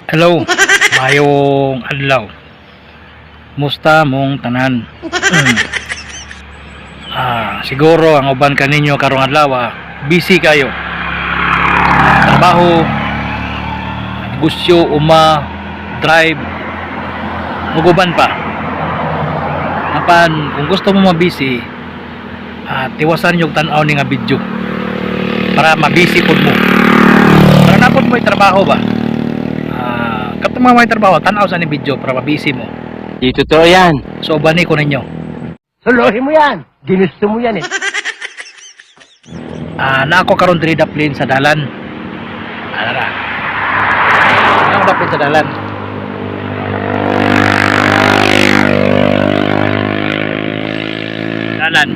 Hello, mayong adlaw. Musta mong tanan? Siguro ang uban kaninyo karong adlaw, busy kayo. Trabaho, negosyo, drive, muguban pa. Apan kung gusto mo mabisi, tiwasan yung tanaw ni nga video para mabisi pod mo. Para napod mo trabaho ba? Kapag may trabaho, tanaw sa ni video para mabisi mo. Di totoo yan. So bani ko ninyo. Suluhin mo yan. Ginusto mo yan eh. Na ako karon diri daplin sa dalan. Ara. Ang daplin sa dalan. Dalan.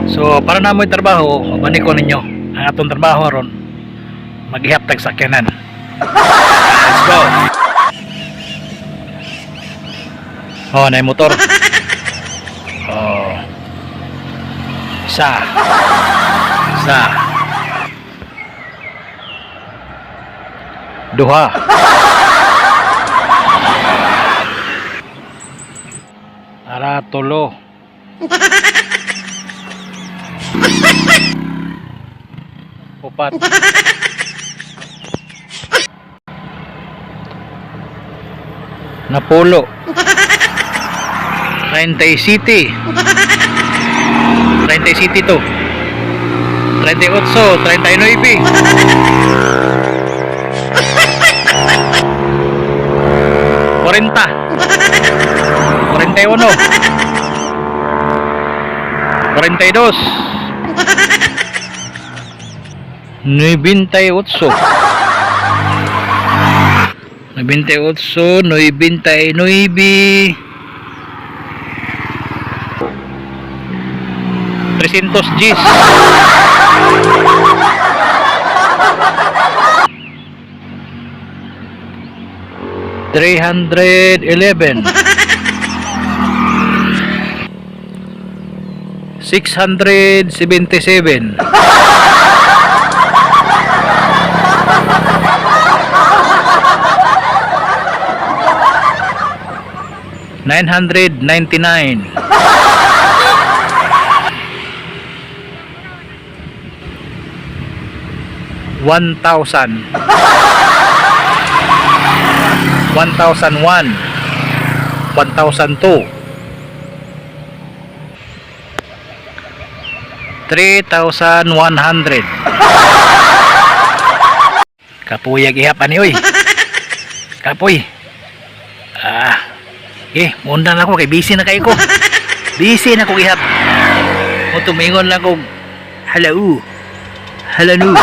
So para na mo trabaho, bani ko ninyo. Ang atong trabaho ron maghihap tag sakyanan. Let's go. Oh, na motor. Oh. Isa. Duha. Ara tulo. Upat. Napulo. 30 City. 30 City to. 38, 39. 40. 41. 42. 98. 98, 99, 300 Gs. 311. 677. 999. 1,000. 1,001. 1,002. 3,100. Kapuyag ihapan ni oy. Kapoy. Mundang ako kay busy na kayo ko. Busy na ko ihap. Mo tumingon lang ko. Hello. Hello.